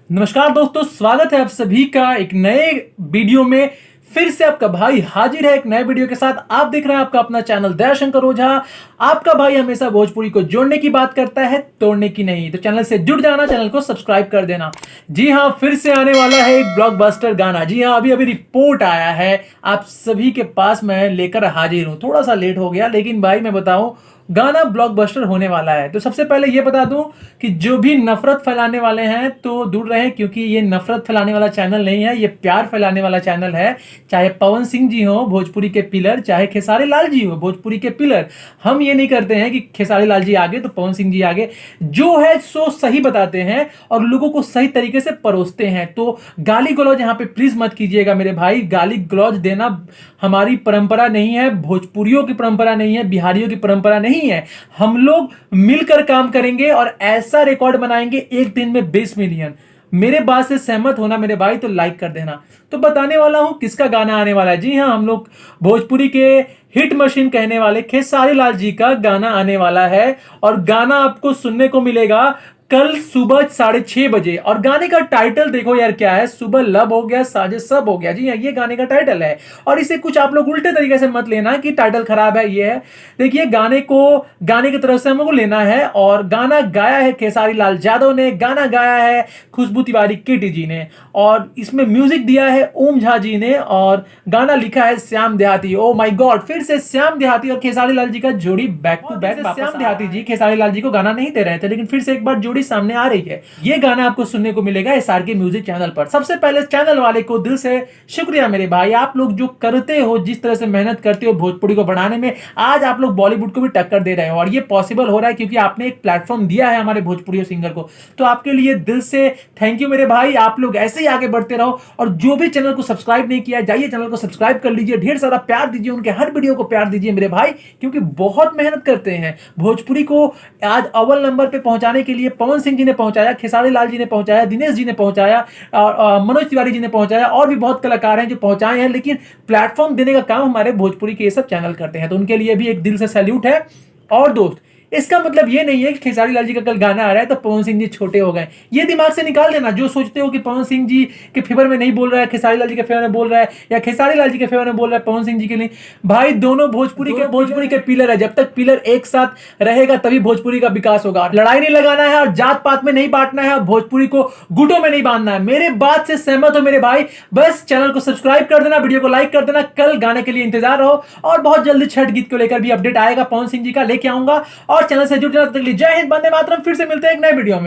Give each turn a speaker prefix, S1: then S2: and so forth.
S1: नमस्कार दोस्तों, स्वागत है आप सभी का एक नए वीडियो में। फिर से आपका भाई हाजिर है एक नए वीडियो के साथ। आप देख रहे हैं आपका अपना चैनल दयाशंकर ओझा। आपका भाई हमेशा भोजपुरी को जोड़ने की बात करता है, तोड़ने की नहीं। तो चैनल से जुड़ जाना, चैनल को सब्सक्राइब कर देना। जी हाँ, फिर से आने वाला है एक ब्लॉकबस्टर गाना। जी हाँ, अभी अभी रिपोर्ट आया है, आप सभी के पास मैं लेकर हाजिर हूं। थोड़ा सा लेट हो गया, लेकिन भाई मैं बताऊं, गाना ब्लॉकबस्टर होने वाला है। तो सबसे पहले ये बता दूं कि जो भी नफरत फैलाने वाले हैं तो दूर रहें, क्योंकि ये नफरत फैलाने वाला चैनल नहीं है, ये प्यार फैलाने वाला चैनल है। चाहे पवन सिंह जी हो भोजपुरी के पिलर, चाहे खेसारी लाल जी हो भोजपुरी के पिलर, हम ये नहीं करते हैं कि खेसारी लाल जी आगे तो पवन सिंह जी आगे। जो है सो सही बताते हैं और लोगों को सही तरीके से परोसते हैं। तो गाली गलौज यहाँ पे प्लीज मत कीजिएगा मेरे भाई। गाली गलौज देना हमारी परंपरा नहीं है, भोजपुरियों की परंपरा नहीं है, बिहारियों की परंपरा नहीं है। हम लोग मिलकर काम करेंगे और ऐसा रिकॉर्ड बनाएंगे एक दिन में 20 मिलियन। मेरे बात से सहमत होना मेरे भाई तो लाइक कर देना। तो बताने वाला हूं किसका गाना आने वाला है। जी हां, हम लोग भोजपुरी के हिट मशीन कहने वाले खेसारी लाल जी का गाना आने वाला है। और गाना आपको सुनने को मिलेगा कल सुबह 6:30 बजे। और गाने का टाइटल देखो यार क्या है, सुबह लब हो गया साजे सब हो गया। जी हाँ, ये गाने का टाइटल है। और इसे कुछ आप लोग उल्टे तरीके से मत लेना कि टाइटल खराब है। ये है, देखिए, गाने को गाने की तरफ से हमको लेना है। और गाना गाया है खेसारी लाल यादव ने, गाना गाया है खुशबू तिवारी केटी जी ने, और इसमें म्यूजिक दिया है ओम झा जी ने, और गाना लिखा है श्याम देहाती। ओ माय गॉड, फिर से श्याम देहाती और खेसारी लाल जी का जोड़ी बैक टू बैक। श्याम देहाती जी खेसारी लाल जी को गाना नहीं दे रहे थे, लेकिन फिर से एक बार जोड़ी सामने आ रही है। ये गाना आपको सुनने को मिलेगा एसआरके म्यूजिक चैनल पर। सबसे पहले चैनल वाले को दिल से शुक्रिया मेरे भाई। आप लोग जो करते हो, जिस तरह से मेहनत करते हो भोजपुरी को बढ़ाने में, आज आप लोग बॉलीवुड को भी टक्कर दे रहे हो। और ये पॉसिबल हो रहा है क्योंकि आपने एक प्लेटफॉर्म दिया है हमारे भोजपुरी सिंगर को। तो आपके लिए दिल से थैंक यू मेरे भाई। आप लोग ऐसे ही आगे बढ़ते रहो। और जो भी चैनल को सब्सक्राइब नहीं किया, जाइए चैनल को सब्सक्राइब कर लीजिए। ढेर सारा प्यार दीजिए, उनके हर वीडियो को प्यार दीजिए मेरे भाई, क्योंकि बहुत मेहनत करते हैं भोजपुरी को आज अव्वल नंबर पे पहुंचाने के लिए। पवन सिंह जी ने पहुंचाया, खेसारी लाल जी ने पहुंचाया, दिनेश जी ने पहुंचाया, और मनोज तिवारी जी ने पहुंचाया, और भी बहुत कलाकार हैं जो पहुंचाए हैं। लेकिन प्लेटफॉर्म देने का काम हमारे भोजपुरी के ये सब चैनल करते हैं, तो उनके लिए भी एक दिल से सैल्यूट है। और दोस्त, इसका मतलब ये नहीं है कि खेसारी लाल जी का कल गाना आ रहा है तो पवन सिंह जी छोटे हो गए। ये दिमाग से निकाल देना। जो सोचते हो कि पवन सिंह जी के फेवर में नहीं बोल रहा है, खेसारी लाल जी के फेवर में बोल रहा है, या खेसारी लाल जी के फेवर में बोल रहा है पवन सिंह जी के लिए, भाई दोनों भोजपुरी के पिलर है। जब तक पिलर एक साथ रहेगा तभी भोजपुरी का विकास होगा। लड़ाई नहीं लगाना है और जात पात में नहीं बांटना है और भोजपुरी को गुटों में नहीं बांधना है। मेरे बात से सहमत हो मेरे भाई? बस चैनल को सब्सक्राइब कर देना, वीडियो को लाइक कर देना। कल गाने के लिए इंतजार रहो, और बहुत जल्दी छठ गीत को लेकर भी अपडेट आएगा, पवन सिंह जी का लेके आऊंगा। और चैनल से जुड़ जाना। जय हिंद, वंदे मातरम। फिर से मिलते हैं एक नए वीडियो में।